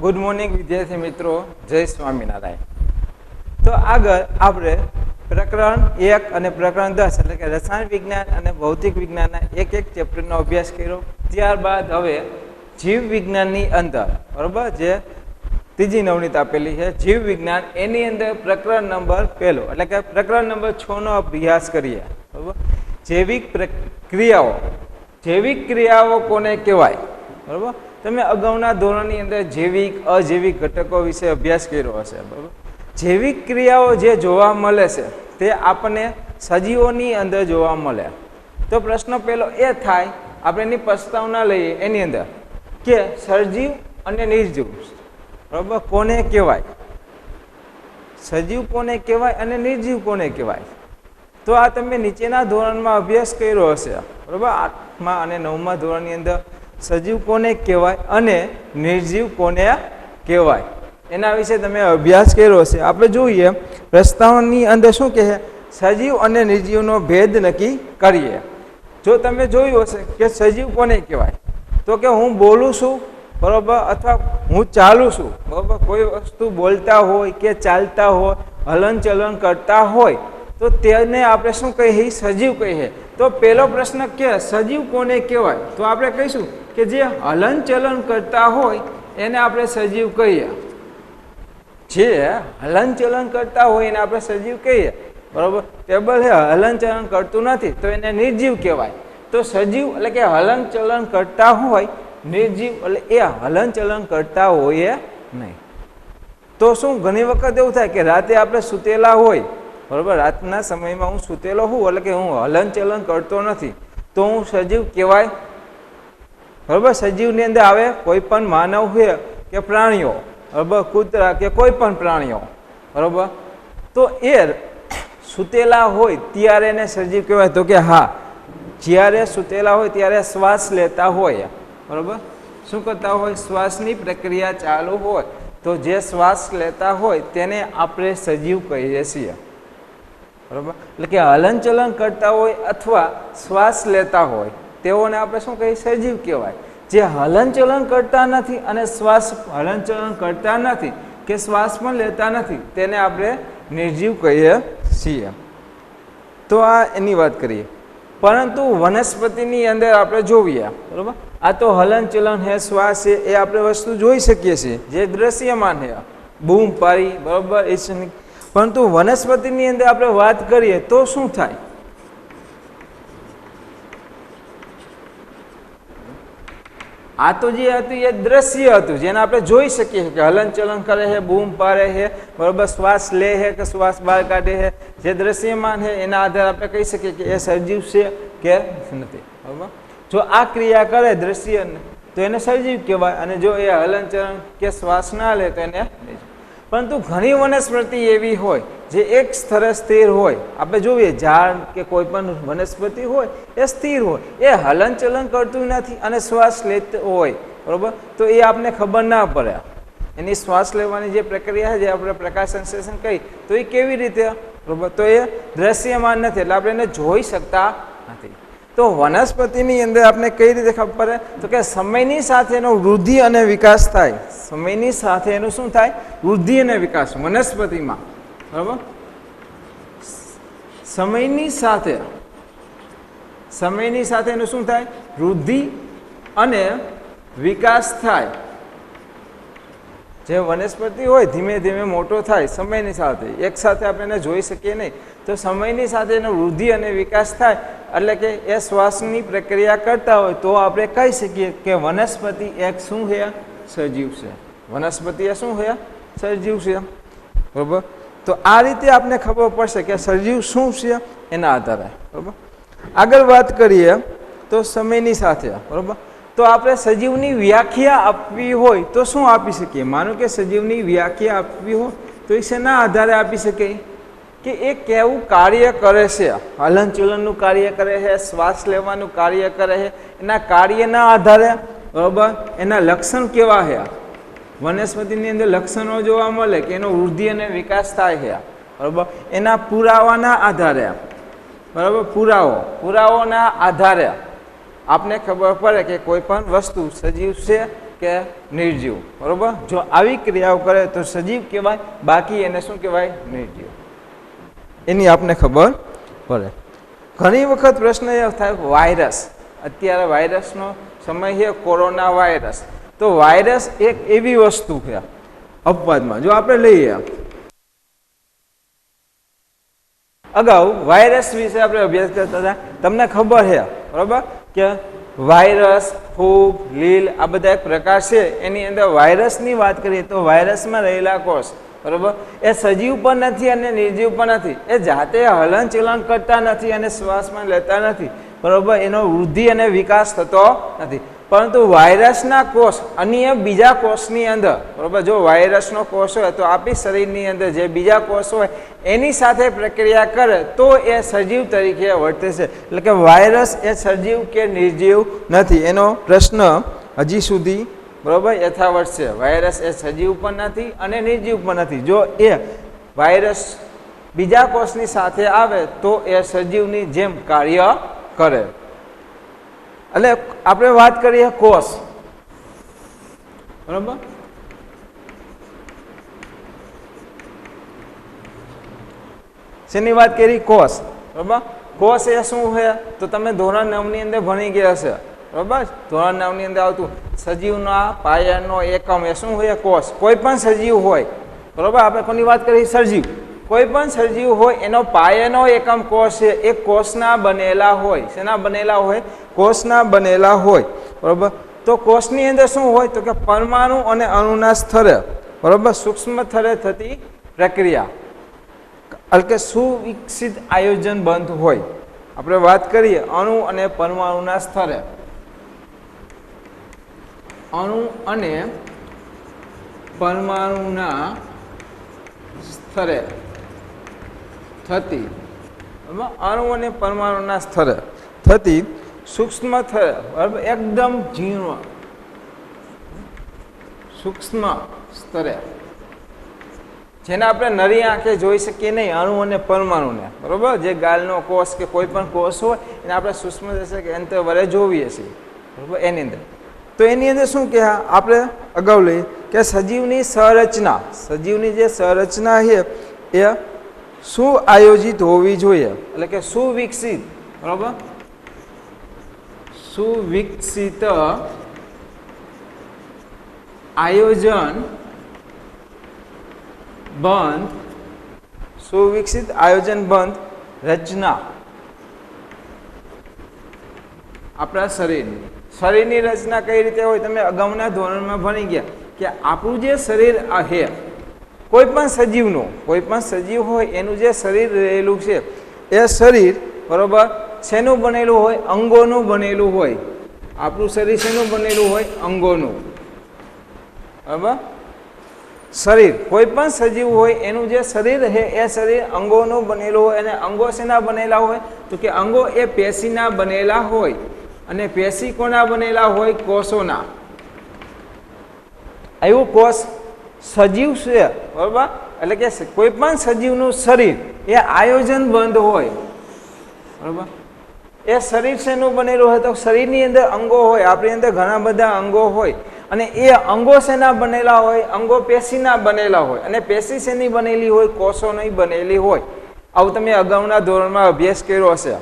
Good morning વિદ્યાર્થી મિત્રો, જય સ્વામિનારાયણ. તો આગળ આપણે પ્રકરણ 1 અને પ્રકરણ 10 એટલે કે રસાયણ વિજ્ઞાન અને ભૌતિક વિજ્ઞાનના એક ચેપ્ટરનો અભ્યાસ કર્યો. ત્યારબાદ હવે જીવ વિજ્ઞાનની અંદર બરાબર જે ત્રીજી નવનીત આપેલી છે જીવ વિજ્ઞાન, એની અંદર પ્રકરણ નંબર 1 એટલે કે પ્રકરણ નંબર 6 નો અભ્યાસ કરીએ. બરાબર, જૈવિક ક્રિયાઓ. જૈવિક ક્રિયાઓ કોને કહેવાય? બરાબર, તમે અગાઉના ધોરણની અંદર જૈવિક અજૈવિક ઘટકો વિશે અભ્યાસ કર્યો હશે. બરાબર, જૈવિક ક્રિયાઓ જે જોવા મળે છે તે આપણને સજીવોની અંદર જોવા મળે. તો પ્રશ્ન પહેલો એ થાય, આપણે એની પ્રસ્તાવના લઈએ એની અંદર કે સજીવ અને નિર્જીવ બરાબર કોને કહેવાય, સજીવ કોને કહેવાય અને નિર્જીવ કોને કહેવાય. તો આ તમે નીચેના ધોરણમાં અભ્યાસ કર્યો હશે. બરાબર, 8મા અને 9મા ધોરણની અંદર સજીવ કોને કહેવાય અને નિર્જીવ કોને કહેવાય એના વિશે તમે અભ્યાસ કર્યો હશે. આપણે જોઈએ પ્રસ્તાવની અંદર શું કહે, સજીવ અને નિર્જીવનો ભેદ નક્કી કરીએ. જો તમે જોયું હશે કે સજીવ કોને કહેવાય તો કે હું બોલું છું બરાબર, અથવા હું ચાલું છું બરાબર, કોઈ વસ્તુ બોલતા હોય કે ચાલતા હોય, હલનચલન કરતા હોય તો તેને આપણે શું કહીએ, સજીવ કહીએ. તો પહેલો પ્રશ્ન કે સજીવ કોને કહેવાય, તો આપણે કહીશું કે જે હલનચલન કરતા હોય એને આપણે સજીવ કહીએ. જે હલનચલન કરતા હોય એને આપણે સજીવ કહીએ. બરાબર, ટેબલ છે હલનચલન કરતું નથી તો એને નિર્જીવ કહેવાય. તો સજીવ એટલે કે હલનચલન કરતા હોય, નિર્જીવ એટલે એ હલનચલન કરતા હોઈએ નહીં. તો શું ઘણી વખત એવું થાય કે રાતે આપણે સૂતેલા હોય બરાબર, રાતના સમયમાં હું સૂતેલો હું એટલે કે હું હલનચલન કરતો નથી તો હું સજીવ કહેવાય. બરાબર, સજીવની અંદર આવે કોઈ પણ માનવ હોય કે પ્રાણીઓ બરાબર, કૂતરા કે કોઈ પણ પ્રાણીઓ બરાબર, તો એ સૂતેલા હોય ત્યારે એને સજીવ કહેવાય. તો કે હા, જ્યારે સૂતેલા હોય ત્યારે શ્વાસ લેતા હોય બરાબર, શું કરતા હોય, શ્વાસની પ્રક્રિયા ચાલુ હોય તો જે શ્વાસ લેતા હોય તેને આપણે સજીવ કહીએ છીએ. બરાબર, એટલે કે હલનચલન કરતા હોય અથવા શ્વાસ લેતા હોય તેઓને આપણે શું કહીએ, સજીવ કહેવાય. જે હલનચલન કરતા નથી અને શ્વાસ હલનચલન કરતા નથી કે શ્વાસ પણ લેતા નથી તેને આપણે નિર્જીવ કહીએ છીએ. તો આ એની વાત કરીએ. પરંતુ વનસ્પતિની અંદર આપણે જોઈએ બરાબર, આ તો હલનચલન હે, શ્વાસ છે, એ આપણે વસ્તુ જોઈ શકીએ છીએ જે દ્રશ્યમાન છે, બૂમ પાડી બરાબર એ. પરંતુ વનસ્પતિની અંદર આપણે વાત કરીએ તો શું થાય, આ તો જે હતું એ દ્રશ્ય હતું જેને આપણે જોઈ શકીએ કે હલનચલન કરે છે, બૂમ પાડે છે બરાબર, શ્વાસ લે છે કે શ્વાસ બહાર કાઢે છે, જે દ્રશ્યમાન છે એના આધારે આપણે કહી શકીએ કે એ સજીવ છે કે નથી. બરાબર, જો આ ક્રિયા કરે દ્રશ્ય તો એને સજીવ કહેવાય અને જો એ હલનચલન કે શ્વાસ ના લે તો એને. પરંતુ ઘણી વનસ્પતિ એવી હોય જે એક સ્થળે સ્થિર હોય. આપણે જોઈએ ઝાડ કે કોઈ પણ વનસ્પતિ હોય એ સ્થિર હોય, એ હલનચલન કરતું નથી અને શ્વાસ લેતો હોય બરાબર, તો એ આપણને ખબર ના પડે. એની શ્વાસ લેવાની જે પ્રક્રિયા છે જે આપણે પ્રકાશ સંશ્લેષણ કહી તો એ કેવી રીતે બરાબર, તો એ દ્રશ્યમાન નથી એટલે આપણે એને જોઈ શકતા નથી. તો વનસ્પતિની અંદર આપણે કઈ રીતે ખબર પડે, તો કે સમયની સાથે એનો વૃદ્ધિ અને વિકાસ થાય. સમયની સાથે એનું શું થાય, વૃદ્ધિ અને વિકાસ વનસ્પતિમાં બરાબર. સમયની સાથે એનું શું થાય, વૃદ્ધિ અને વિકાસ થાય. જે વનસ્પતિ હોય ધીમે ધીમે મોટો થાય સમયની સાથે, એક સાથે આપણે એને જોઈ શકીએ નહીં. તો સમયની સાથે એનો વૃદ્ધિ અને વિકાસ થાય એટલે કે એ શ્વાસની પ્રક્રિયા કરતા હોય તો આપણે કહી શકીએ કે વનસ્પતિ એક શું છે, સજીવ છે. વનસ્પતિ એ શું છે, સજીવ છે બરાબર. તો આ રીતે આપણે ખબર પડશે કે સજીવ શું છે એના આધારે બરાબર. આગળ વાત કરીએ તો સમયની સાથે બરાબર, તો આપણે સજીવની વ્યાખ્યા આપવી હોય તો શું આપી શકીએ. માનો કે સજીવની વ્યાખ્યા આપવી હોય તો એ શેના આધારે આપી શકીએ કે એ કેવું કાર્ય કરે છે, હલનચલનનું કાર્ય કરે છે, શ્વાસ લેવાનું કાર્ય કરે છે, એના કાર્યના આધારે બરાબર. એના લક્ષણ કેવા છે, વનસ્પતિની અંદર લક્ષણો જોવા મળે કે એનો વૃદ્ધિ અને વિકાસ થાય છે બરાબર. એના પુરાવાના આધારે બરાબર, પુરાવાઓના આધારે આપને ખબર પડે કે કોઈ પણ વસ્તુ સજીવ છે કે નિર્જીવ, બરોબર. જો આવી ક્રિયાઓ કરે તો સજીવ કહેવાય, બાકી એને શું કહેવાય? નિર્જીવ. એની આપને ખબર પડે. ઘણી વખત પ્રશ્ન એ થાય વાયરસ, અત્યારે વાયરસનો સમય છે, કોરોના વાયરસ. તો વાયરસ એક એવી વસ્તુ છે અપવાદમાં, જો આપણે લઈએ અગાઉ વાયરસ વિશે આપણે અભ્યાસ કરતા હતા, તમને ખબર છે બરોબર કે વાયરસ, ફૂગ, લીલ આ બધા એક પ્રકાર છે. એની અંદર વાયરસની વાત કરીએ તો વાયરસમાં રહેલા કોષ બરોબર એ સજીવ પણ નથી અને નિર્જીવ પણ નથી. એ જાતે હલનચલન કરતા નથી અને શ્વાસમાં લેતા નથી, બરોબર. એનો વૃદ્ધિ અને વિકાસ થતો નથી. પરંતુ વાયરસના કોષ અન્ય બીજા કોષની અંદર, બરોબર, જો વાયરસનો કોષ હોય તો આપણી શરીરની અંદર જે બીજા કોષ હોય એની સાથે પ્રક્રિયા કરે તો એ સજીવ તરીકે વર્તે છે. એટલે કે વાયરસ એ સજીવ કે નિર્જીવ નથી, એનો પ્રશ્ન હજી સુધી બરોબર યથાવત છે. વાયરસ એ સજીવ પણ નથી અને નિર્જીવ પણ નથી. જો એ વાયરસ બીજા કોષની સાથે આવે તો એ સજીવની જેમ કાર્ય કરે. એટલે આપણે વાત કરીએ કોષ, બરોબર. શેની વાત કરી? કોષ, બરોબર. કોષ એ શું છે તો તમે ધોરણ 9 ની અંદર ભણી ગયા હશે, બરોબર. ધોરણ 9 ની અંદર આવતું સજીવના પાયાનો એકમ એ શું હોય? કોષ. કોઈ પણ સજીવ હોય, બરોબર, આપણે કોની વાત કરી? સજીવ. કોઈ પણ સજીવ હોય એનો પાયાનો એકમ કોષ છે. એ કોષના બનેલા હોય. શેના બનેલા હોય? કોષના બનેલા હોય, બરોબર. તો કોષની અંદર શું હોય તો કે પરમાણુ અને અણુના સ્તરે, બરોબર, સૂક્ષ્મ સ્તરે થતી પ્રક્રિયા, એટલે કે સુવિકસિત આયોજન બંધ હોય. આપણે વાત કરીએ અણુ અને પરમાણુના સ્તરે, અણુ અને પરમાણુના સ્તરે થતી, અણુ અને પરમાણુના સ્તરે થતી સૂક્ષ્મ સ્તરે, બરાબર, એકદમ ઝીણું સૂક્ષ્મ સ્તરે, જેને આપણે નરી આંખે જોઈ શકીએ નહીં, અણુ અને પરમાણુને, બરોબર. જે ગાલનો કોષ કે કોઈ પણ કોષ હોય એને આપણે સૂક્ષ્મ કે અંતર વડે જોઈએ છીએ, બરોબર. એની અંદર તો એની અંદર શું કે આપણે અગાઉ લઈએ કે સજીવની સંરચના, સજીવની જે સંરચના છે એ સુઆયોજિત હોવી જોઈએ, એટલે કે સુવિકસિત, બરોબર, સુવિકસિત આયોજન બંધ, સુવિકસિત આયોજન બંધ રચના આપણા શરીરની રચના કઈ રીતે હોય? તમે અગાઉના ધોરણમાં ભણી ગયા કે આપણું જે શરીર છે, કોઈ પણ સજીવ હોય એનું જે શરીર રહેલું છે એ શરીર, બરોબર, શેનું બનેલું હોય? અંગોનું બનેલું હોય. આપણું શરીર શેનું બનેલું હોય? અંગોનું, બરાબર. શરીર કોઈ પણ સજીવ હોય એનું જે શરીર છે એ શરીર અંગોનું બનેલું હોય. અને અંગો શેના બનેલા હોય તો કે અંગો એ પેશીના બનેલા હોય. અને પેશી કોના બનેલા હોય? કોષોના. એવું કોષ સજીવ છે, બરાબર. એટલે કે કોઈ પણ સજીવનું શરીર એ આયોજન બંધ હોય, બરાબર. એ શરીર શેનું બનેલું હોય તો શરીરની અંદર અંગો હોય. આપણી અંદર ઘણા બધા અંગો હોય અને એ અંગો શેના બનેલા હોય? અંગો પેશીના બનેલા હોય. અને પેશી શેની બનેલી હોય? કોષોની બનેલી હોય. આવું તમે અગાઉના ધોરણમાં અભ્યાસ કર્યો હશે,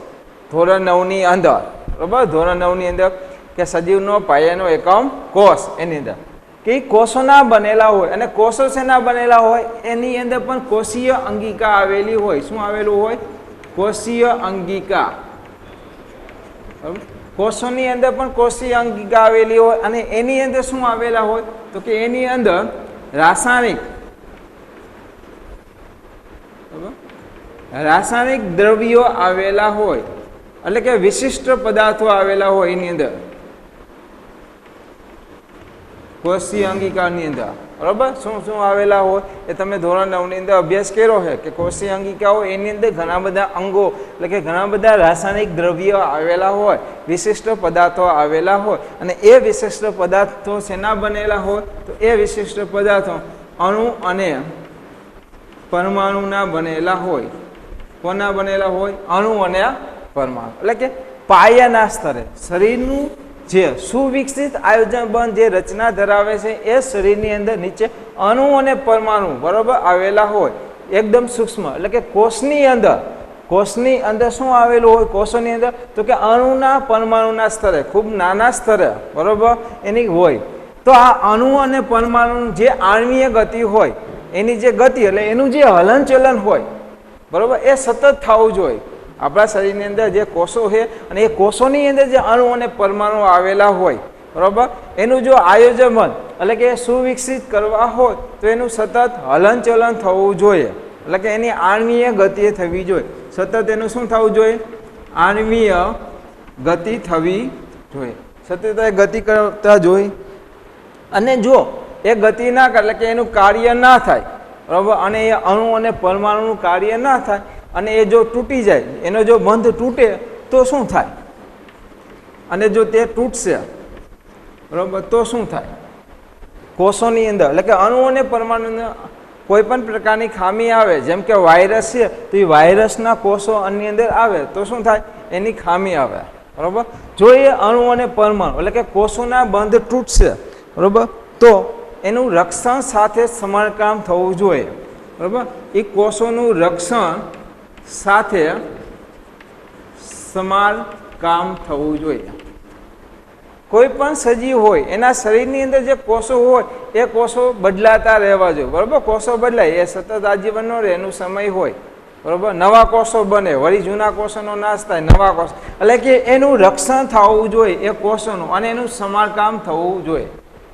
ધોરણ 9 ની અંદર, બરાબર. ધોરણ 9 ની અંદર કે સજીવનો પાયાનો એકમ કોષ, એની અંદર કે કોષોના બનેલા હોય. અને કોષો શેના બનેલા હોય? એની અંદર પણ કોષીય અંગિકા આવેલી હોય. શું આવેલું હોય? કોષીય અંગિકા. કોષોની અંદર પણ કોષીય અંગિકા આવેલી હોય. અને એની અંદર શું આવેલા હોય તો કે એની અંદર રાસાયણિક દ્રવ્યો આવેલા હોય, એટલે કે વિશિષ્ટ પદાર્થો આવેલા હોય એની અંદર, કોષીય અંગિકાની અંદર, બરોબર. શું શું આવેલા હોય એ તમે ધોરણ 9 ની અંદર અભ્યાસ કર્યો છે કે કોષીય અંગિકાઓ એની અંદર ઘણા બધા અંગો, એટલે કે ઘણા બધા રાસાયણિક દ્રવ્યો આવેલા હોય, વિશિષ્ટ પદાર્થો આવેલા હોય. અને એ વિશિષ્ટ પદાર્થો શેના બનેલા હોય તો એ વિશિષ્ટ પદાર્થો અણુ અને પરમાણુના બનેલા હોય. કોના બનેલા હોય? અણુ અને પરમાણુ. એટલે કે પાયાના સ્તરે, શરીરનું જે સુવિકસિત આયોજનબંધ જે રચના ધરાવે છે એ શરીરની અંદર નીચે અણુ અને પરમાણુ બરોબર આવેલા હોય, એકદમ સૂક્ષ્મ, એટલે કે કોષની અંદર શું આવેલું હોય કોષોની અંદર, તો કે અણુના પરમાણુના સ્તરે ખૂબ નાના સ્તરે બરોબર એની હોય. તો આ અણુ અને પરમાણુ જે આણ્વીય ગતિ હોય એની જે ગતિ એટલે એનું જે હલનચલન હોય બરોબર એ સતત થવું જોઈએ. આપણા શરીરની અંદર જે કોષો છે અને એ કોષોની અંદર જે અણુ અને પરમાણુ આવેલા હોય બરોબર એનું જો આયોજન એટલે કે સુવિકસિત કરવા હોય તો એનું સતત હલનચલન થવું જોઈએ, એટલે કે એની આણ્વીય ગતિ થવી જોઈએ. સતત એનું શું થવું જોઈએ? આણ્વીય ગતિ થવી જોઈએ, સતત ગતિ કરતા જોઈએ. અને જો એ ગતિ ના કરે એટલે કે એનું કાર્ય ના થાય બરાબર, અને એ અણુ અને પરમાણુનું કાર્ય ના થાય અને એ જો તૂટી જાય, એનો જો બંધ તૂટે તો શું થાય? અને જો તે તૂટશે બરાબર તો શું થાય? કોષોની અંદર એટલે કે અણુ અને પરમાણુ કોઈ પણ પ્રકારની ખામી આવે, જેમ કે વાયરસ છે તો એ વાયરસના કોષો અન્ય અંદર આવે તો શું થાય? એની ખામી આવે બરાબર. જો એ અણુ અને પરમાણુ એટલે કે કોષોના બંધ તૂટશે બરાબર તો એનું રક્ષણ સાથે સમારકામ થવું જોઈએ બરાબર. એ કોષોનું રક્ષણ સાથે સમારકામ થવું જોઈએ. કોઈ પણ સજીવ હોય એના શરીરની અંદર જે કોષો હોય એ કોષો બદલાતા રહેવા જોઈએ બરાબર. કોષો બદલાય એ સતત આજીવન ન રહે, એનું સમય હોય બરાબર. નવા કોષો બને, વળી જૂના કોષોનો નાશ થાય, નવા કોષ, એટલે કે એનું રક્ષણ થવું જોઈએ એ કોષોનું, અને એનું સમારકામ થવું જોઈએ.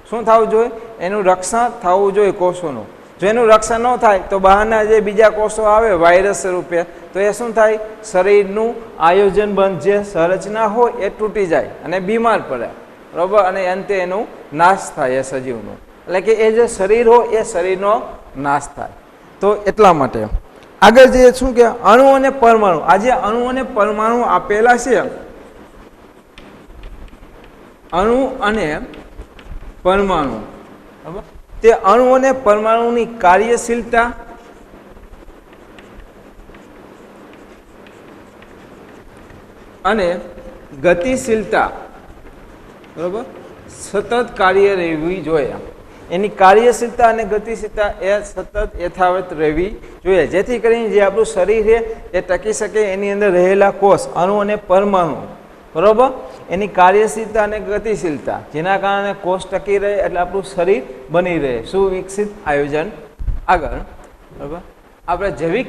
શું થવું જોઈએ? એનું રક્ષણ થવું જોઈએ કોષોનું. જો એનું રક્ષણ ન થાય તો બહારના જે બીજા કોષો આવે વાયરસ રૂપે તો એ શું થાય? શરીરનું આયોજન બંધ જે સંરચના હોય એ તૂટી જાય અને બીમાર પડે બરાબર, અને અંતે એનું નાશ થાય એ સજીવનું, એટલે કે એ જે શરીર હોય એ શરીરનો નાશ થાય. તો એટલા માટે આગળ જે શું કે અણુ અને પરમાણુ, આ જે અણુ અને પરમાણુ આપેલા છે, અણુ અને પરમાણુ બરાબર, તે અણુ અને પરમાણુની કાર્યશીલતા અને ગતિશીલતા બરાબર સતત કાર્ય રહેવી જોઈએ. એની કાર્યશીલતા અને ગતિશીલતા એ સતત યથાવત રહેવી જોઈએ, જેથી કરીને જે આપણું શરીર છે એ ટકી શકે. એની અંદર રહેલા કોષ અણુ અને પરમાણુ બરાબર એની કાર્યશીલતા અને ગતિશીલતા, જેના કારણે કોષ ટકી રહે એટલે આપણું શરીર બની રહે સુવિકસિત આયોજન. આગળ બરાબર આપણે જૈવિક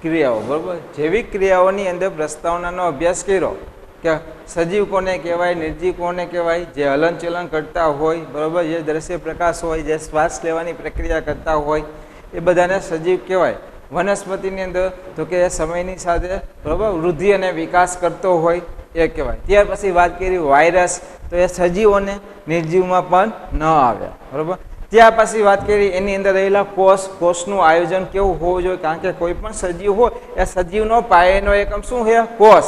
ક્રિયાઓ બરાબર, જૈવિક ક્રિયાઓની અંદર પ્રસ્તાવનાનો અભ્યાસ કર્યો કે સજીવ કોને કહેવાય, નિર્જીવ કોને કહેવાય, જે હલનચલન કરતા હોય બરાબર, જે દ્રશ્ય પ્રકાશ હોય, જે શ્વાસ લેવાની પ્રક્રિયા કરતા હોય એ બધાને સજીવ કહેવાય. વનસ્પતિની અંદર તો કે સમયની સાથે બરાબર વૃદ્ધિ અને વિકાસ કરતો હોય એ કહેવાય. ત્યાર પછી વાત કરી વાયરસ, તો એ સજીવોને નિર્જીવમાં પણ ન આવે બરાબર. ત્યાર પછી વાત કરી એની અંદર રહેલા કોષ, કોષનું આયોજન કેવું હોવું જોઈએ, કારણ કે કોઈ પણ સજીવ હોય એ સજીવનો પાયાનો એકમ શું છે? કોષ.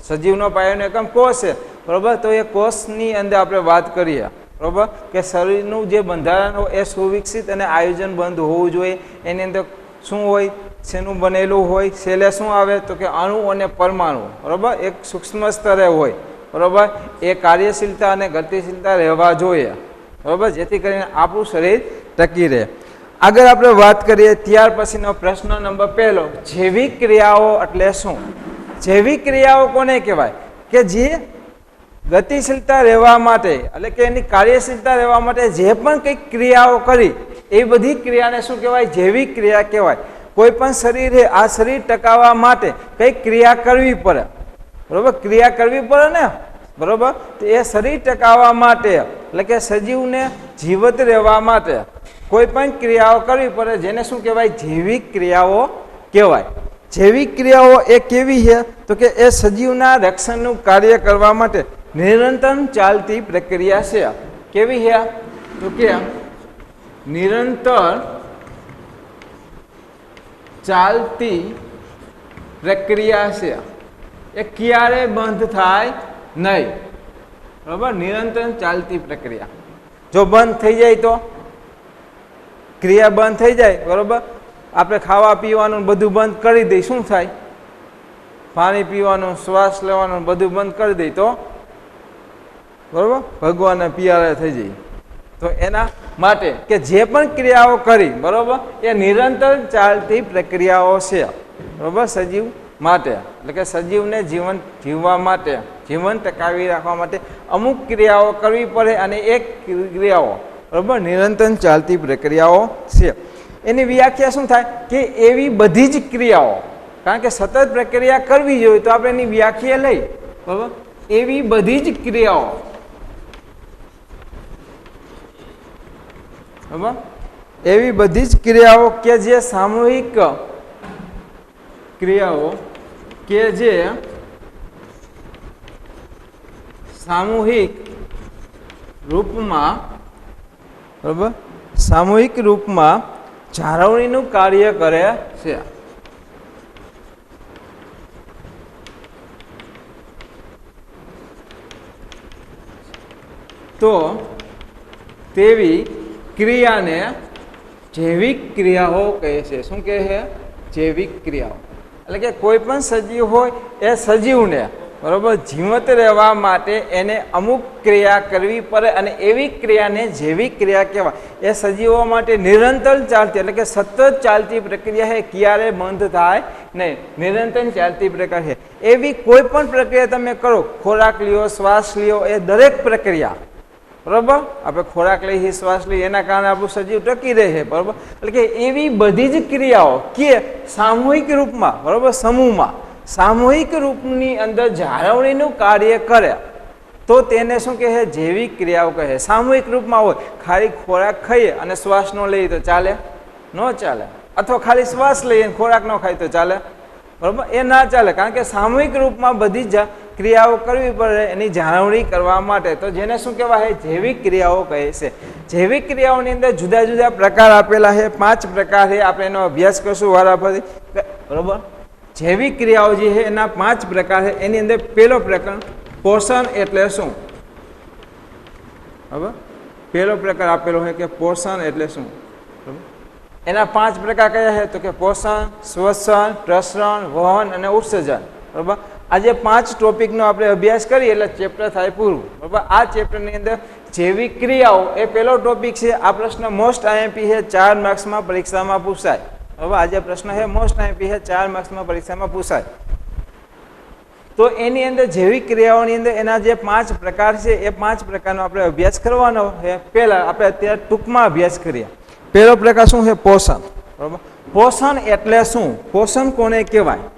સજીવનો પાયાનો એકમ કોષ છે બરાબર. તો એ કોષની અંદર આપણે વાત કરીએ બરાબર કે શરીરનું જે બંધારણ હોય એ સુવિકસિત અને આયોજનબંધ હોવું જોઈએ. એની અંદર શું હોય? શેનું બનેલું હોય? છેલ્લે શું આવે? તો કે અણુ અને પરમાણુ બરાબર એક સૂક્ષ્મ સ્તરે હોય બરાબર. એ કાર્યશીલતા અને ગતિશીલતા રહેવા જોઈએ બરાબર, જેથી કરીને આપણું શરીર ટકી રહે. આગળ આપણે વાત કરીએ ત્યાર પછીનો પ્રશ્ન નંબર પહેલો, જૈવિક ક્રિયાઓ એટલે શું? જૈવિક ક્રિયાઓ કોને કહેવાય? કે જે ગતિશીલતા રહેવા માટે એટલે કે એની કાર્યશીલતા રહેવા માટે જે પણ કંઈક ક્રિયાઓ કરી એ બધી ક્રિયાને શું કહેવાય? જૈવિક ક્રિયા કહેવાય. કોઈ પણ શરીરે આ શરીર ટકાવવા માટે કંઈક ક્રિયા કરવી પડે બરાબર, ક્રિયા કરવી પડે ને બરાબર. તો એ શરીર ટકાવવા માટે એટલે કે સજીવને જીવત રહેવા માટે કોઈ પણ ક્રિયાઓ કરવી પડે, જેને શું કહેવાય? જૈવિક ક્રિયાઓ કહેવાય. જૈવિક ક્રિયાઓ એ કેવી છે? તો કે એ સજીવના રક્ષણનું કાર્ય કરવા માટે નિરંતર ચાલતી પ્રક્રિયા છે. કેવી છે? તો કે નિરંતર ચાલતી પ્રક્રિયા છે. એ ક્યારે બંધ થાય નહીં બરાબર. નિરંતર ચાલતી પ્રક્રિયા. જો બંધ થઈ જાય તો ક્રિયા બંધ થઈ જાય બરાબર, આપણે ખાવા પીવાનું બધું બંધ કરી દઈએ, શું થાય? પાણી પીવાનું, શ્વાસ લેવાનું બધું બંધ કરી દઈએ તો બરોબર, ભગવાનને પિયારા થઈ જાય. તો એના માટે કે જે પણ ક્રિયાઓ કરી, બરોબર, એ નિરંતર ચાલતી પ્રક્રિયાઓ છે, બરોબર, સજીવ માટે. એટલે કે સજીવને જીવન જીવવા માટે, જીવન ટકાવી રાખવા માટે અમુક ક્રિયાઓ કરવી પડે અને એ ક્રિયાઓ, બરોબર, નિરંતર ચાલતી પ્રક્રિયાઓ છે. એની વ્યાખ્યા શું થાય કે એવી બધી જ ક્રિયાઓ, કારણ કે સતત પ્રક્રિયા કરવી જોઈએ તો આપણે એની વ્યાખ્યા લઈ, બરોબર, એવી બધી જ ક્રિયાઓ, બરાબર, એવી બધી જ ક્રિયાઓ કે જે સામૂહિક ક્રિયાઓ કે જે સામૂહિક રૂપમાં, બરાબર, સામૂહિક રૂપમાં જાળવણીનું કાર્ય કરે છે. તો તેવી ક્રિયાને જૈવિક ક્રિયાઓ કહે છે. શું કહે છે? જૈવિક ક્રિયાઓ. એટલે કે કોઈ પણ સજીવ હોય એ સજીવને, બરોબર, જીવંત રહેવા માટે એને અમુક ક્રિયા કરવી પડે અને એવી ક્રિયાને જૈવિક ક્રિયા કહેવાય. એ સજીવો માટે નિરંતર ચાલતી, એટલે કે સતત ચાલતી પ્રક્રિયા છે, ક્યારે બંધ થાય નહીં, નિરંતર ચાલતી પ્રક્રિયા છે. એવી કોઈ પણ પ્રક્રિયા તમે કરો, ખોરાક લ્યો, શ્વાસ લ્યો, એ દરેક પ્રક્રિયા, બરોબર, આપણે ખોરાક લઈએ, શ્વાસ લઈએ, એના કારણે આપણું સજીવ ટકી રહે છે, બરોબર. એટલે કે એવી બધી જ ક્રિયાઓ કે સામૂહિક રૂપમાં, બરોબર, સમૂહમાં સામૂહિક રૂપની અંદર જાળવણીનું કાર્ય કરે તો તેને શું કહે છે? જૈવિક ક્રિયાઓ કહે છે. સામૂહિક રૂપમાં હોય, ખાલી ખોરાક ખાઈએ અને શ્વાસ ન લઈએ તો ચાલે? ન ચાલે. અથવા ખાલી શ્વાસ લઈએ અને ખોરાક ન ખાય તો ચાલે? બરોબર, એ ના ચાલે, કારણ કે સામૂહિક રૂપમાં બધી જ ક્રિયાઓ કરવી પડે એની જાળવણી કરવા માટે. તો જેને શું કહેવાય? જૈવિક ક્રિયાઓ કહે છે. જૈવિક ક્રિયાઓની અંદર જુદા જુદા પ્રકાર આપેલા છે, 5 પ્રકાર છે. આપણે એનો અભ્યાસ કરશું વારાફરતી, બરોબર. જૈવિક ક્રિયાઓ જે છે એના 5 પ્રકાર છે. એની અંદર પહેલો પ્રકાર પોષણ એટલે શું, બરાબર, પહેલો પ્રકાર આપેલો છે કે પોષણ એટલે શું, બરાબર. એના 5 પ્રકાર કયા છે? તો કે પોષણ, શ્વસન, પ્રસરણ, વહન અને ઉત્સર્જન, બરાબર. આજે 5 ટોપિકનો આપણે અભ્યાસ કરીએ એટલે ચેપ્ટર થાય પૂરું, બરાબર. આ ચેપ્ટરની અંદર જૈવિક ક્રિયાઓ એ પહેલો ટોપિક છે. આ પ્રશ્ન મોસ્ટ આઈએમપી છે, 4 માર્ક્સમાં પરીક્ષામાં પૂછાય, બરાબર. આજે પ્રશ્ન છે મોસ્ટ આઈએમપી છે, 4 માર્ક્સમાં પરીક્ષામાં પૂછાય. તો એની અંદર જૈવિક ક્રિયાઓની અંદર એના જે 5 પ્રકાર છે એ 5 પ્રકારનો આપણે અભ્યાસ કરવાનો છે. પહેલા આપણે અત્યારે ટૂંકમાં અભ્યાસ કરીએ. પહેલો પ્રકાર શું છે? પોષણ, બરાબર. પોષણ એટલે શું? પોષણ કોને કહેવાય?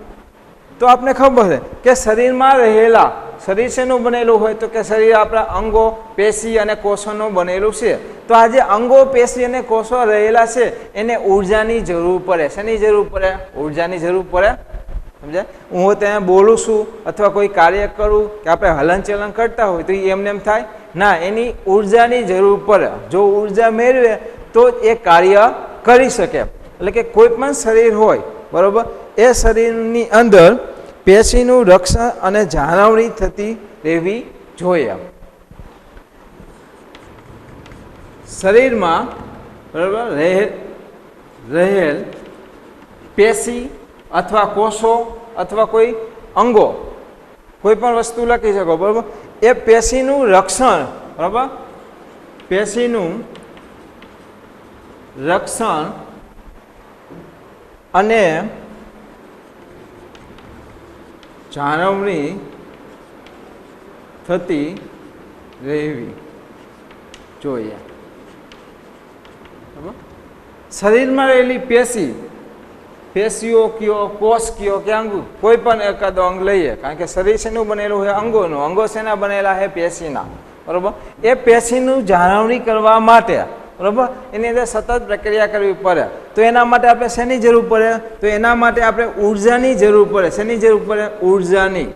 તો આપને ખબર છે કે શરીરમાં રહેલા, શરીર શેનું બનેલું હોય? તો કે શરીર આપણા અંગો, પેશી અને કોષોનું બનેલું છે. તો આ જે અંગો, પેશી અને કોષો રહેલા છે એને ઉર્જાની જરૂર પડે. શેની જરૂર પડે? ઉર્જાની જરૂર પડે, સમજાય? હું ત્યાં બોલું છું અથવા કોઈ કાર્ય કરું કે આપણે હલનચલન કરતા હોય તો એ એમને એમ થાય ના, એની ઉર્જાની જરૂર પડે. જો ઉર્જા મેળવે તો એ કાર્ય કરી શકે. એટલે કે કોઈ પણ શરીર હોય, બરોબર, એ શરીરની અંદર પેશીનું રક્ષણ અને જાળવણી થતી રહેવી જોઈએ. શરીરમાં, બરાબર, રહેલ પેશી અથવા કોષો અથવા કોઈ અંગો, કોઈ પણ વસ્તુ લખી શકો, બરાબર. એ પેશીનું રક્ષણ, બરાબર, પેશીનું રક્ષણ અને જાળવણી થતી રહેવી જોઈએ, બરાબર. શરીરમાં રહેલી પેશી, પેશીઓ કયો, કોષ કયો કે અંગ, કોઈ પણ એકાદો અંગ લઈએ, કારણ કે શરીર શેનું બનેલું છે? અંગોનું. અંગો શેના બનેલા છે? પેશીના, બરાબર. એ પેશીનું જાળવણી કરવા માટે, બરાબર, એની અંદર સતત પ્રક્રિયા કરવી પડે. તો એના માટે આપણે શેની જરૂર પડે? તો એના માટે આપણે ઉર્જાની જરૂર પડે. શેની જરૂર પડે? ઉર્જાની,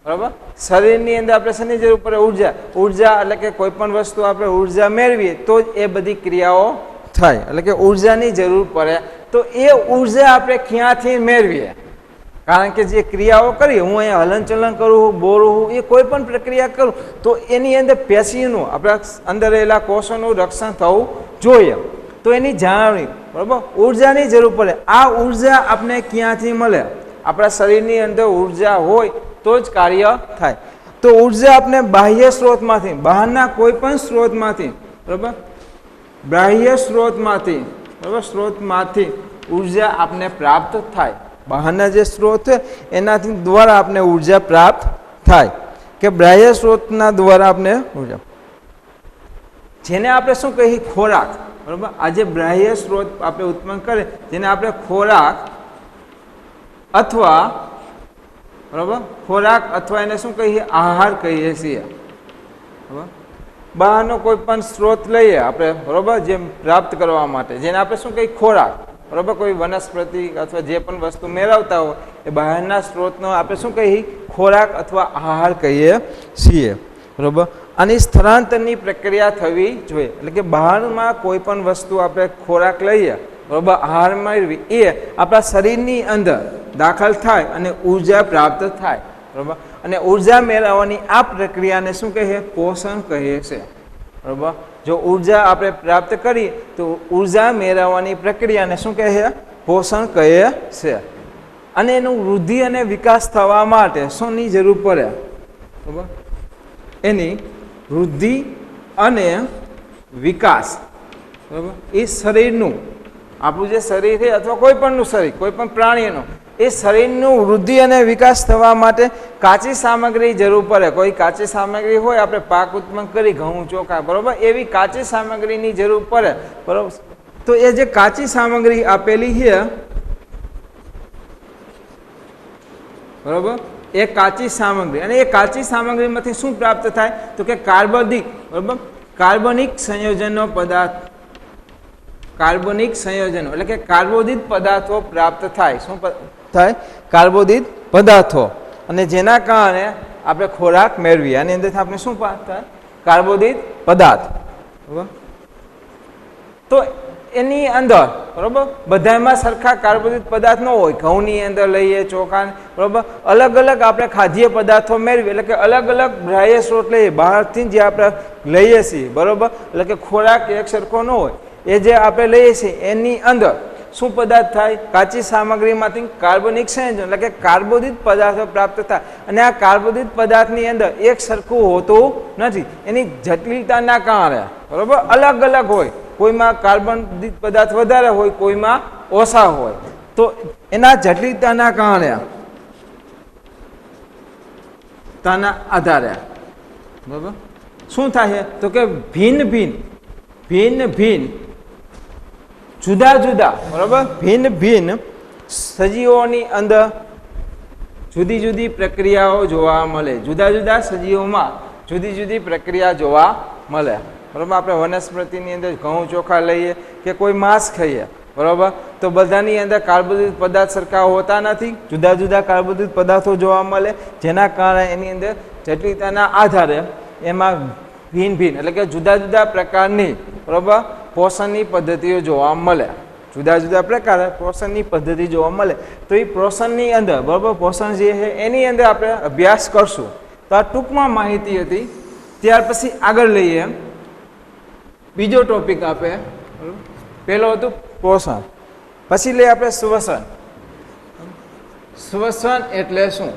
બરાબર. શરીરની અંદર આપણે શેની જરૂર પડે? ઉર્જા. ઉર્જા એટલે કે કોઈ પણ વસ્તુ આપણે ઉર્જા મેળવીએ તો જ એ બધી ક્રિયાઓ થાય, એટલે કે ઉર્જાની જરૂર પડે. તો એ ઉર્જા આપણે ક્યાંથી મેળવીએ? કારણ કે જે ક્રિયાઓ કરીએ, હું અહીંયા હલનચલન કરું, બોલું, એ કોઈ પણ પ્રક્રિયા કરું તો એની અંદર પેશીનું, આપણા અંદર રહેલા કોષોનું રક્ષણ થવું જોઈએ. તો એની જાળવણી, બરાબર, ઉર્જાની જરૂર પડે. આ ઉર્જા આપણે ક્યાંથી મળે? આપણા શરીરની અંદર ઉર્જા હોય તો જ કાર્ય થાય. તો ઉર્જા આપણે બાહ્ય સ્ત્રોતમાંથી, બહારના કોઈ પણ સ્ત્રોતમાંથી, બરાબર, બાહ્ય સ્ત્રોતમાંથી, બરાબર, સ્ત્રોતમાંથી ઉર્જા આપને પ્રાપ્ત થાય. બહારના જે સ્ત્રોત છે એનાથી દ્વારા આપણે ઉર્જા પ્રાપ્ત થાય કે બાહ્ય સ્ત્રોતના દ્વારા આપણે ઉર્જા, જેને આપણે શું કહીએ ખોરાક, બરાબર. આ જે બાહ્ય સ્ત્રોત આપણે ઉત્પન્ન કરે જેને આપણે ખોરાક અથવા, બરાબર, ખોરાક અથવા એને શું કહીએ આહાર કહીએ છીએ. બરાબર, બહારનો કોઈ પણ સ્ત્રોત લઈએ આપણે, બરાબર, જે પ્રાપ્ત કરવા માટે જેને આપણે શું કહીએ ખોરાક, બરાબર, કોઈ વનસ્પતિ અથવા જે પણ વસ્તુ મેળવતા હોય એ બહારના સ્ત્રોતનો આપણે શું કહીએ ખોરાક અથવા આહાર કહીએ છીએ. બરાબર, આની સ્થળાંતરની પ્રક્રિયા થવી જોઈએ. એટલે કે બહારમાં કોઈ પણ વસ્તુ આપણે ખોરાક લઈએ, બરાબર, આહાર મેળવી એ આપણા શરીરની અંદર દાખલ થાય અને ઉર્જા પ્રાપ્ત થાય. બરાબર, અને ઉર્જા મેળવવાની આ પ્રક્રિયાને શું કહીએ પોષણ કહીએ છીએ. બરાબર, જો ઉર્જા આપણે પ્રાપ્ત કરીએ તો ઉર્જા મેળવવાની પ્રક્રિયાને શું કહીએ પોષણ કહીએ છે. અને એનું વૃદ્ધિ અને વિકાસ થવા માટે શોની જરૂર પડે, બરાબર, એની વૃદ્ધિ અને વિકાસ, બરાબર, એ શરીરનું, આપણું જે શરીર છે અથવા કોઈ પણનું શરીર, કોઈ પણ પ્રાણીનું, એ શરીરનું વૃદ્ધિ અને વિકાસ થવા માટે કાચી સામગ્રી જરૂર પડે. કોઈ કાચી સામગ્રી હોય, આપણે પાક ઉત્પન્ન કરી ઘઉં ચોખા, બરાબર, એવી કાચી સામગ્રીની જરૂર પડે. બરાબર, તો એ જે કાચી સામગ્રી આપેલી છે, બરાબર, એ કાચી સામગ્રી, અને એ કાચી સામગ્રીમાંથી શું પ્રાપ્ત થાય તો કે કાર્બનિક, બરાબર, કાર્બનિક સંયોજનનો પદાર્થ, કાર્બનિક સંયોજનો એટલે કે કાર્બોદિત પદાર્થો પ્રાપ્ત થાય. શું થાય કાર્બોદિત પદાર્થો, અને જેના કારણે આપણે ખોરાક મેળવીએ. આની અંદરથી આપણે શું પ્રાપ્ત થાય કાર્બોદિત પદાર્થ. બરાબર, તો એની અંદર, બરાબર, બધામાં સરખા કાર્બોદિત પદાર્થ ન હોય. ઘઉંની અંદર લઈએ, ચોખા, બરાબર, અલગ અલગ આપણે ખાદ્ય પદાર્થો મેળવીએ. એટલે કે અલગ અલગ બાહ્ય સ્ત્રોત લઈએ, બહારથી જે આપણે લઈએ છીએ, બરાબર, એટલે કે ખોરાક એક સરખો ન હોય. એ જે આપણે લઈએ છીએ એની અંદર શું પદાર્થ થાય કાચી સામગ્રીમાંથી કાર્બનિક સંયોજન એટલે કે કાર્બોદિત પદાર્થો પ્રાપ્ત થાય. અને આ કાર્બોદિત પદાર્થની અંદર એક સરખું હોતું નથી. એની જટિલતાના કારણે, બરાબર, અલગ અલગ હોય. કોઈમાં કાર્બોદિત પદાર્થ વધારે હોય, કોઈમાં ઓછા હોય. તો એના જટિલતાના કારણે તાના આધારે, બરાબર, શું થાય તો કે ભિન્ન ભિન્ન જુદા જુદા, બરાબર, ભિન્ન ભિન્ન સજીવોની અંદર જુદી જુદી પ્રક્રિયાઓ જોવા મળે. જુદા જુદા સજીવોમાં જુદી જુદી પ્રક્રિયા જોવા મળે. બરાબર, આપણે વનસ્પતિની અંદર ઘઉં ચોખા લઈએ કે કોઈ માંસ ખાઈએ, બરાબર, તો બધાની અંદર કાર્બોદિત પદાર્થ સરખા હોતા નથી. જુદા જુદા કાર્બોદિત પદાર્થો જોવા મળે, જેના કારણે એની અંદર જટિલતાના આધારે એમાં ભિન્ન એટલે કે જુદા જુદા પ્રકારની, બરાબર, પોષણની પદ્ધતિઓ જોવા મળે. જુદા જુદા પ્રકારે પોષણની પદ્ધતિ જોવા મળે. તો એ પોષણની અંદર, બરાબર, પોષણ જે છે એની અંદર આપણે અભ્યાસ કરશું. તો આ ટૂંકમાં માહિતી હતી. ત્યાર પછી આગળ લઈએ બીજો ટોપિક આપે. પહેલો હતું પોષણ, પછી લઈએ આપણે શ્વસન. શ્વસન એટલે શું,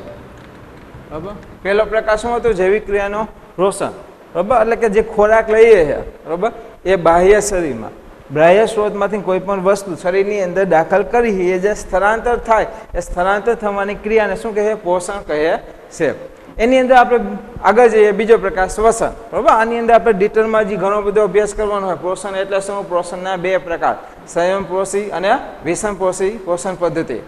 બરાબર, પહેલો પ્રકાર શું હતો જૈવિક ક્રિયાનો રોશન, બરાબર, એટલે કે જે ખોરાક લઈએ છે, બરાબર, એ બાહ્ય શરીરમાં બાહ્ય સ્ત્રોતમાંથી કોઈ પણ વસ્તુ શરીરની અંદર દાખલ કરી એ જે સ્થળાંતર થાય એ સ્થળાંતર થવાની ક્રિયાને શું કહે છે પોષણ કહે છે. એની અંદર આપણે આગળ જઈએ બીજો પ્રકાર શ્વસન, બરાબર. આની અંદર આપણે ડિટેલમાં જે ઘણો બધો અભ્યાસ કરવાનો હોય. પોષણ એટલે શું? પોષણના બે પ્રકાર, સંયમપોષી અને વિષમપોષી પોષણ પદ્ધતિ.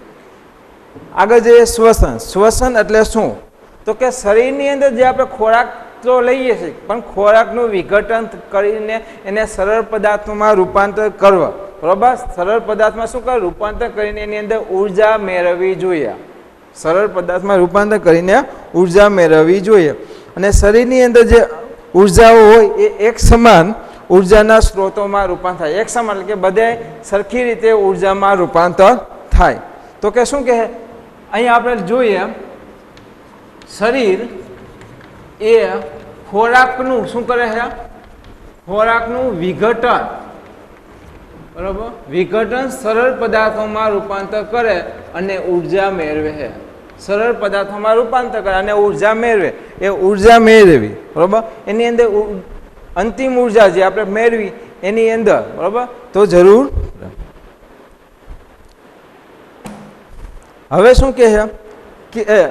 આગળ જઈએ શ્વસન. શ્વસન એટલે શું? તો કે શરીરની અંદર જે આપણે ખોરાક તો લઈએ છીએ પણ ખોરાકનું વિઘટન કરીને એને સરળ પદાર્થોમાં રૂપાંતર કરવા, બરાબર. સરળ પદાર્થમાં શું કરે? રૂપાંતર કરીને એની અંદર ઉર્જા મેળવવી જોઈએ. સરળ પદાર્થમાં રૂપાંતર કરીને ઉર્જા મેળવવી જોઈએ. અને શરીરની અંદર જે ઉર્જાઓ હોય એ એક સમાન ઉર્જાના સ્ત્રોતોમાં રૂપાંતર થાય. એક સમાન એટલે કે બધે સરખી રીતે ઉર્જામાં રૂપાંતર થાય. તો કે શું કહે અહીંયા આપણે જોઈએ, શરીર એ ખોરાકનું શું કરે છે? ખોરાકનું વિઘટન, બરાબર, વિઘટન સરળ પદાર્થોમાં રૂપાંતર કરે અને ઉર્જા મેળવે છે. સરળ પદાર્થોમાં રૂપાંતર કરે અને ઉર્જા મેળવે. એ ઉર્જા મેળવી, બરોબર, એની અંદર અંતિમ ઉર્જા જે આપણે મેળવી એની અંદર, બરોબર, તો જરૂર. હવે શું કહે છે કે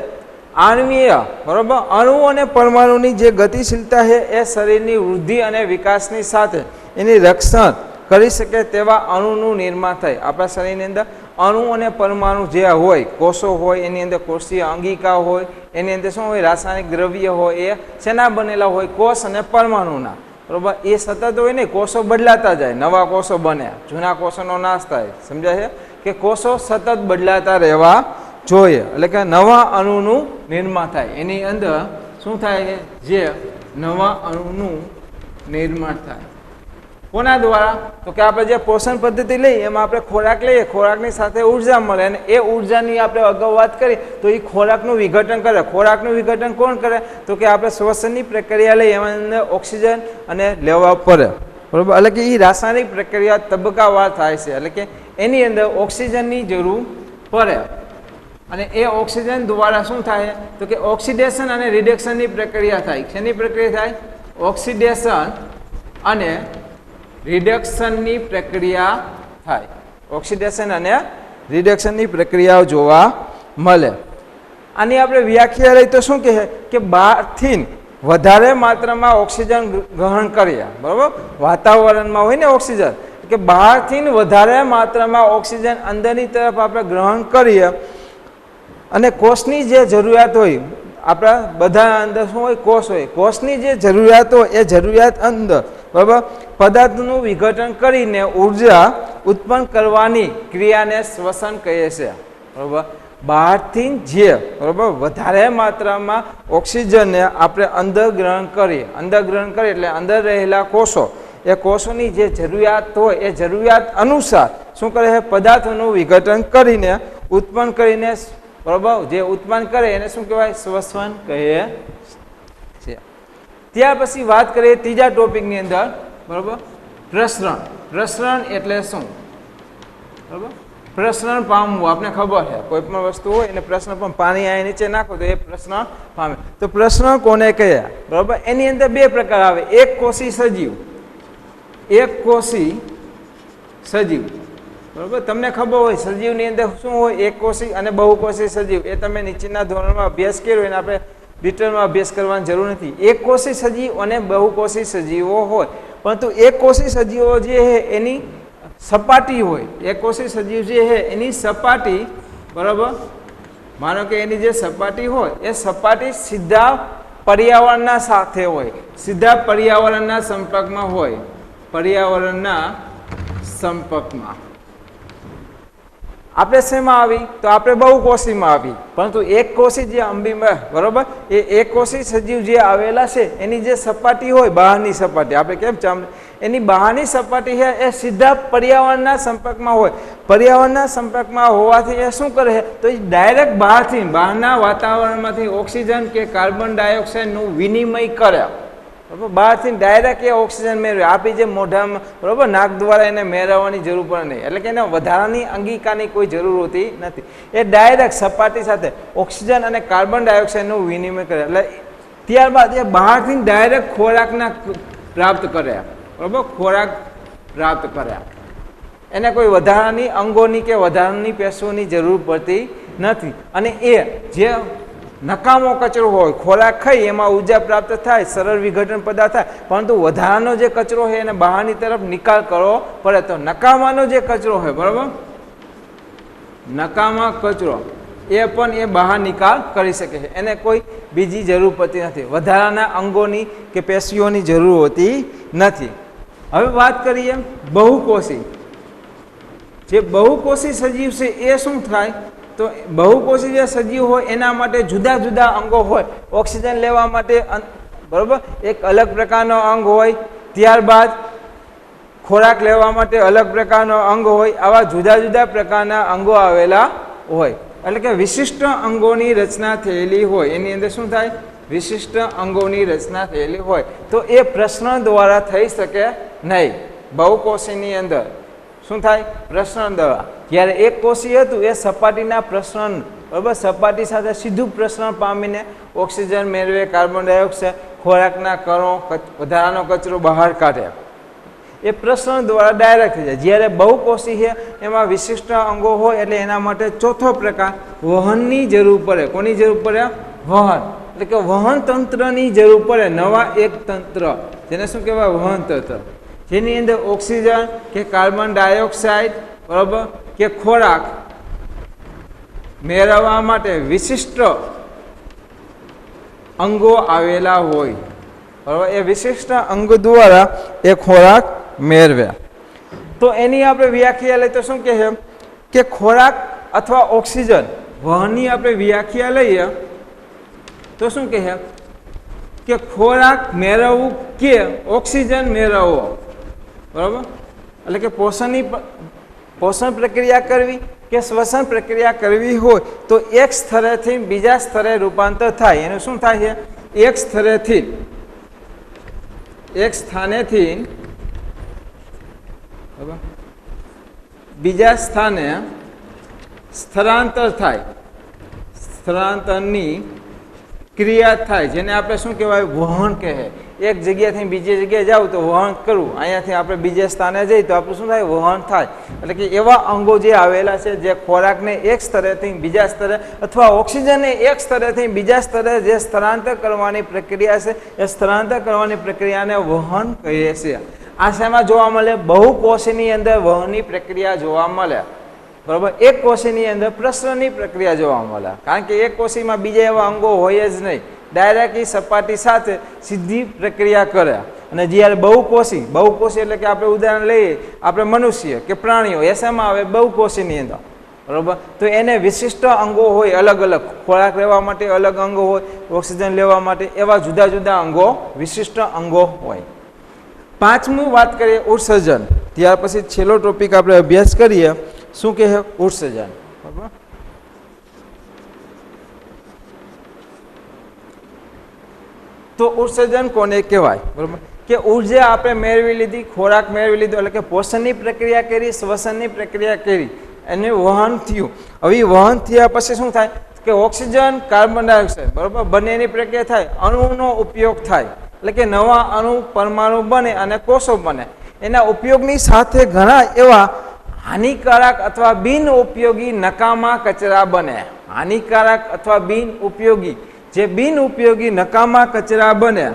આણ્વીય, બરોબર, અણુ અને પરમાણુની જે ગતિશીલતા છે એ શરીરની વૃદ્ધિ અને વિકાસની સાથે એની રક્ષણ કરી શકે તેવા અણુનું નિર્માણ થાય. આપણા શરીરની અંદર અણુ અને પરમાણુ જે હોય, કોષો હોય, એની અંદર કોષીય અંગિકા હોય, એની અંદર શું હોય, રાસાયણિક દ્રવ્ય હોય, એ શેના બનેલા હોય, કોષ અને પરમાણુના, બરોબર. એ સતત હોય ને, કોષો બદલાતા જાય, નવા કોષો બને, જૂના કોષોનો નાશ થાય. સમજાય છે કે કોષો સતત બદલાતા રહેવા જોઈએ, એટલે કે નવા અણુનું નિર્માણ થાય. એની અંદર શું થાય, જે નવા અણુનું નિર્માણ થાય. કોના દ્વારા? તો કે આપણે જે પોષણ પદ્ધતિ લઈએ એમાં આપણે ખોરાક લઈએ, ખોરાકની સાથે ઉર્જા મળે અને એ ઉર્જાની આપણે અગાઉ વાત કરી તો એ ખોરાકનું વિઘટન કરે. ખોરાકનું વિઘટન કોણ કરે? તો કે આપણે શ્વસનની પ્રક્રિયા લઈએ, એમાં અંદર ઓક્સિજન અને લેવા પડે, બરોબર. એટલે કે એ રાસાયણિક પ્રક્રિયા તબક્કાવાર થાય છે, એટલે કે એની અંદર ઓક્સિજનની જરૂર પડે અને એ ઓક્સિજન દ્વારા શું થાય તો કે ઓક્સિડેશન અને રિડક્શનની પ્રક્રિયા થાય. શેની પ્રક્રિયા થાય? ઓક્સિડેશન અને રિડક્શનની પ્રક્રિયા થાય. ઓક્સિડેશન અને રિડક્શનની પ્રક્રિયાઓ જોવા મળે. આની આપણે વ્યાખ્યા લઈ તો શું કહે કે બહારથી વધારે માત્રામાં ઓક્સિજન ગ્રહણ કરીએ, બરાબર. વાતાવરણમાં હોય ને ઓક્સિજન, કે બહારથી વધારે માત્રામાં ઓક્સિજન અંદરની તરફ આપણે ગ્રહણ કરીએ અને કોષની જે જરૂરિયાત હોય, આપણા બધા અંદર શું હોય, કોષ હોય, કોષની જે જરૂરિયાત હોય એ જરૂરિયાત અંદર, બરાબર, પદાર્થનું વિઘટન કરીને ઉર્જા ઉત્પન્ન કરવાની ક્રિયાને શ્વસન કહે છે, બરાબર. બહારથી જે, બરાબર, વધારે માત્રામાં ઓક્સિજનને આપણે અંદર ગ્રહણ કરીએ, અંદર ગ્રહણ કરીએ એટલે અંદર રહેલા કોષો, એ કોષોની જે જરૂરિયાત હોય એ જરૂરિયાત અનુસાર શું કરે છે, પદાર્થોનું વિઘટન કરીને ઉત્પન્ન કરીને, બરાબર, જે ઉત્પન્ન કરે એને શું કહેવાય? શ્વસન કહે છે. ત્યાર પછી વાત કરીએ ત્રીજા ટોપિકની અંદર, બરાબર, પ્રસરણ. પ્રસરણ એટલે શું? બરાબર, પ્રસરણ પામવું આપણે ખબર છે. કોઈ પણ વસ્તુ હોય એને પ્રસરણ પણ પાણી અહીં નીચે નાખો તો એ પ્રસરણ પામે. તો પ્રસરણ કોને કહે? બરાબર, એની અંદર બે પ્રકાર આવે, એક કોષી સજીવ, એક કોષી સજીવ, બરાબર. તમને ખબર હોય સજીવની અંદર શું હોય, એક કોષી અને બહુકોષી સજીવ. એ તમે નીચેના ધોરણમાં અભ્યાસ કર્યો એને આપણે ડિટેલમાં અભ્યાસ કરવાની જરૂર નથી. એક કોષી સજીવ અને બહુકોષી સજીવો હોય, પરંતુ એક કોષી સજીવો જે છે એની સપાટી હોય, એક કોષી સજીવ જે છે એની સપાટી, બરાબર, માનો કે એની જે સપાટી હોય એ સપાટી સીધા પર્યાવરણના સાથે હોય, સીધા પર્યાવરણના સંપર્કમાં હોય, પર્યાવરણના સંપર્કમાં. આપણે શેમાં આવી? તો આપણે બહુકોષીમાં આવી. પરંતુ એક કોષી જે અંબીમાં, બરોબર, એ એક કોષી સજીવ જે આવેલા છે એની જે સપાટી હોય, બહારની સપાટી, આપણે કેમ ચામડી, એની બહારની સપાટી છે એ સીધા પર્યાવરણના સંપર્કમાં હોય. પર્યાવરણના સંપર્કમાં હોવાથી એ શું કરે છે તો એ ડાયરેક્ટ બહારથી, બહારના વાતાવરણમાંથી ઓક્સિજન કે કાર્બન ડાયોક્સાઇડનું વિનિમય કરે, બરાબર. બહારથી ડાયરેક્ટ એ ઓક્સિજન મેળવે. આપી જે મોઢામાં, બરાબર, નાક દ્વારા એને મેળવવાની જરૂર પડે નહીં, એટલે કે એને વધારાની અંગિકાની કોઈ જરૂર હોતી નથી. એ ડાયરેક્ટ સપાટી સાથે ઓક્સિજન અને કાર્બન ડાયોક્સાઇડનું વિનિમય કરે. એટલે ત્યારબાદ એ બહારથી ડાયરેક્ટ ખોરાકના પ્રાપ્ત કરે, બરાબર, ખોરાક પ્રાપ્ત કરે. એને કોઈ વધારાની અંગોની કે વધારાની પેશીઓની જરૂર પડતી નથી. અને એ જે નકામો કચરો હોય, ખોરાક ખાઈ એમાં ઉર્જા પ્રાપ્ત થાય, સરળ વિઘટન પદાર્થ થાય, પરંતુ વધારાનો જે કચરો હોય એને બહારની તરફ નિકાલ કરવો પડે. તો નકામાનો જે કચરો હોય, બરાબર, નકામા કચરો એ પણ એ બહાર નિકાલ કરી શકે છે, એને કોઈ બીજી જરૂર પડતી નથી, વધારાના અંગોની કે પેશીઓની જરૂર હોતી નથી. હવે વાત કરીએ બહુકોષી. જે બહુકોષી સજીવ છે એ શું થાય તો બહુકોષી જે સજીવ હોય એના માટે જુદા જુદા અંગો હોય. ઓક્સિજન લેવા માટે, બરાબર, એક અલગ પ્રકારનો અંગ હોય, ત્યારબાદ ખોરાક લેવા માટે અલગ પ્રકારનો અંગ હોય. આવા જુદા જુદા પ્રકારના અંગો આવેલા હોય, એટલે કે વિશિષ્ટ અંગોની રચના થયેલી હોય. એની અંદર શું થાય? વિશિષ્ટ અંગોની રચના થયેલી હોય. તો એ પ્રસરણ દ્વારા થઈ શકે નહીં. બહુકોષીની અંદર શું થાય? પ્રસરણ દ્વારા. જ્યારે એક કોષી હતું એ સપાટીના પ્રસરણ બરાબર સપાટી સાથે સીધું પ્રસરણ પામીને ઓક્સિજન મેળવે, કાર્બન ડાયોક્સાઇડ, ખોરાકના કણો, વધારાનો કચરો બહાર કાઢે. એ પ્રસરણ દ્વારા ડાયરેક્ટ થઈ જાય. જ્યારે બહુકોષી છે એમાં વિશિષ્ટ અંગો હોય એટલે એના માટે ચોથો પ્રકાર વહનની જરૂર પડે. કોની જરૂર પડે? વહન. એટલે કે વહન તંત્રની જરૂર પડે. નવા એક તંત્ર જેને શું કહેવાય? વહન તંત્ર, જેની અંદર ઓક્સિજન કે કાર્બન ડાયોક્સાઇડ બરાબર કે ખોરાક મેળવવા માટે વિશિષ્ટ અંગો આવેલા હોય. બરાબર, એ વિશિષ્ટ અંગ દ્વારા એ ખોરાક મેળવે. તો એની આપણે વ્યાખ્યા લઈએ તો શું કહે છે કે ખોરાક અથવા ઓક્સિજન વહનની આપણે વ્યાખ્યા લઈએ તો શું કહે કે ખોરાક મેળવવું કે ઓક્સિજન મેળવવો. બરાબર, એટલે કે પોષણ પ્રક્રિયા કરવી કે શ્વસન પ્રક્રિયા કરવી હોય તો એક સ્થળેથી બીજા સ્થળે રૂપાંતર થાય. એનું શું થાય છે? એક સ્થળેથી એક સ્થાનેથી બીજા સ્થાને સ્થળાંતર થાય. સ્થળાંતરની ક્રિયા થાય જેને આપણે શું કહેવાય? વહન કહે. એક જગ્યાથી બીજી જગ્યાએ જાવ તો વહન કરવું. અહીંયાથી આપણે બીજા સ્થાને જઈએ તો આપણે શું થાય? વહન થાય. એટલે કે એવા અંગો જે આવેલા છે જે ખોરાકને એક સ્તરેથી બીજા સ્તરે અથવા ઓક્સિજનને એક સ્તરેથી બીજા સ્તરે જે સ્થળાંતર કરવાની પ્રક્રિયા છે એ સ્થળાંતર કરવાની પ્રક્રિયાને વહન કહીએ છીએ. આ શેમાં જોવા મળે? બહુકોષની અંદર વહનની પ્રક્રિયા જોવા મળે. બરાબર, એક કોષીની અંદર પ્રસરણની પ્રક્રિયા જોવા મળે. કારણ કે એક કોષીમાં બીજા એવા અંગો હોય જ નહીં. ડાયરેક્ટ એ સપાટી સાથે સીધી પ્રક્રિયા કરે. અને જ્યારે બહુકોષી એટલે કે આપણે ઉદાહરણ લઈએ, આપણે મનુષ્ય કે પ્રાણીઓ, એ શેમાં આવે? બહુકોષીની અંદર. બરાબર, તો એને વિશિષ્ટ અંગો હોય અલગ અલગ. ખોરાક લેવા માટે અલગ અંગો હોય, ઓક્સિજન લેવા માટે એવા જુદા જુદા અંગો, વિશિષ્ટ અંગો હોય. પાંચમું વાત કરીએ ઉત્સર્જન. ત્યાર પછી છેલ્લો ટોપિક આપણે અભ્યાસ કરીએ. શું કહે? ઉત્સર્જન. બરાબર, તો ઉત્સર્જન કોને કહેવાય? બરાબર, કે ઉર્જા આપણે મેળવી લીધી, ખોરાક મેળવી લીધો, એટલે કે પોષણની પ્રક્રિયા કરી, શ્વસનની પ્રક્રિયા કરી, એને વહન થયું. હવે વહન થયા પછી શું થાય કે ઓક્સિજન, કાર્બન ડાયોક્સાઇડ બરાબર બંનેની પ્રક્રિયા થાય, અણુનો ઉપયોગ થાય. એટલે કે નવા અણુ, પરમાણુ બને અને કોષો બને. એના ઉપયોગની સાથે ઘણા એવા હાનિકારક અથવા બિન ઉપયોગી નકામા કચરા બને. હાનિકારક અથવા બિન ઉપયોગી, જે બિન ઉપયોગી નકામા કચરા બને.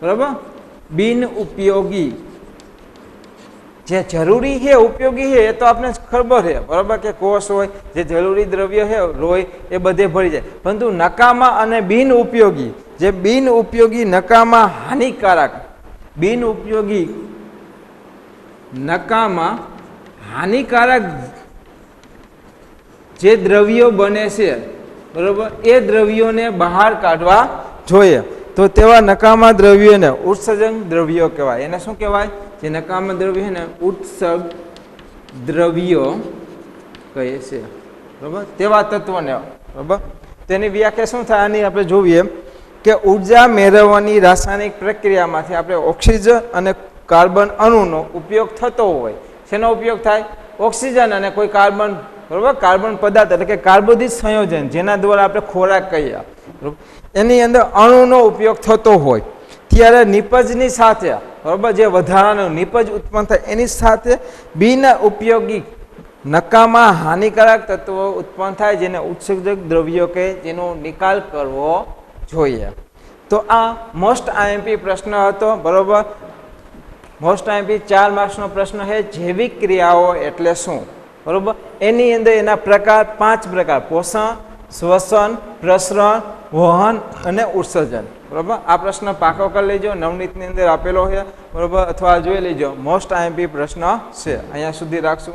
બરાબર, બિન ઉપયોગી જે જરૂરી છે, ઉપયોગી છે એ તો આપણે ખબર છે. બરાબર, કે કોષ હોય, જે જરૂરી દ્રવ્ય છે, લોહી, એ બધે ભરી જાય. પરંતુ નકામા અને બિન ઉપયોગી, જે બિન ઉપયોગી નકામા હાનિકારક, બિન ઉપયોગી નકામા હાનિકારક જે દ્રવ્યો બને છે, બરાબર, એ દ્રવ્યોને બહાર કાઢવા જોઈએ. તો તેવા નકામા દ્રવ્યોને ઉત્સર્જન દ્રવ્યો કહેવાય. એને શું કહેવાય? જે નકામા દ્રવ્ય છે ને ઉત્સર્ગ દ્રવ્યો કહે છે. બરાબર, તેવા તત્વોને. બરાબર, તેની વ્યાખ્યા શું થાય આની આપણે જોઈએ કે ઉર્જા મેળવવાની રાસાયણિક પ્રક્રિયામાંથી આપણે ઓક્સિજન અને કાર્બન અણુનો ઉપયોગ થતો હોય. શેનો ઉપયોગ થાય? ઓક્સિજન અને કોઈ કાર્બન, બરાબર, કાર્બન પદાર્થ એટલે કે કાર્બોદિત સંયોજન, જેના દ્વારા આપણે ખોરાક કહીએ, એની અંદર અણુનો ઉપયોગ થતો હોય ત્યારે નિપજની સાથે, બરાબર, જે વધારાનું નિપજ ઉત્પન્ન થાય એની સાથે બિન ઉપયોગી નકામા હાનિકારક તત્વો ઉત્પન્ન થાય જેને ઉત્સર્જક દ્રવ્યો કહે, જેનો નિકાલ કરવો જોઈએ. તો આ મોસ્ટ આઈએમપી પ્રશ્ન હતો. બરાબર, મોસ્ટ આઈએમપી 4 માર્ક્સનો પ્રશ્ન છે. જૈવિક ક્રિયાઓ એટલે શું? બરાબર, એની અંદર એના પ્રકાર 5 પ્રકાર: પોષણ, શ્વસન, પ્રસરણ, વહન અને ઉત્સર્જન. બરાબર, આ પ્રશ્ન પાકો કરી લેજો. નવનીતની અંદર આપેલો છે. બરાબર, અથવા જોઈ લેજો. મોસ્ટ આઈએમપી પ્રશ્ન છે. અહીંયા સુધી રાખશું.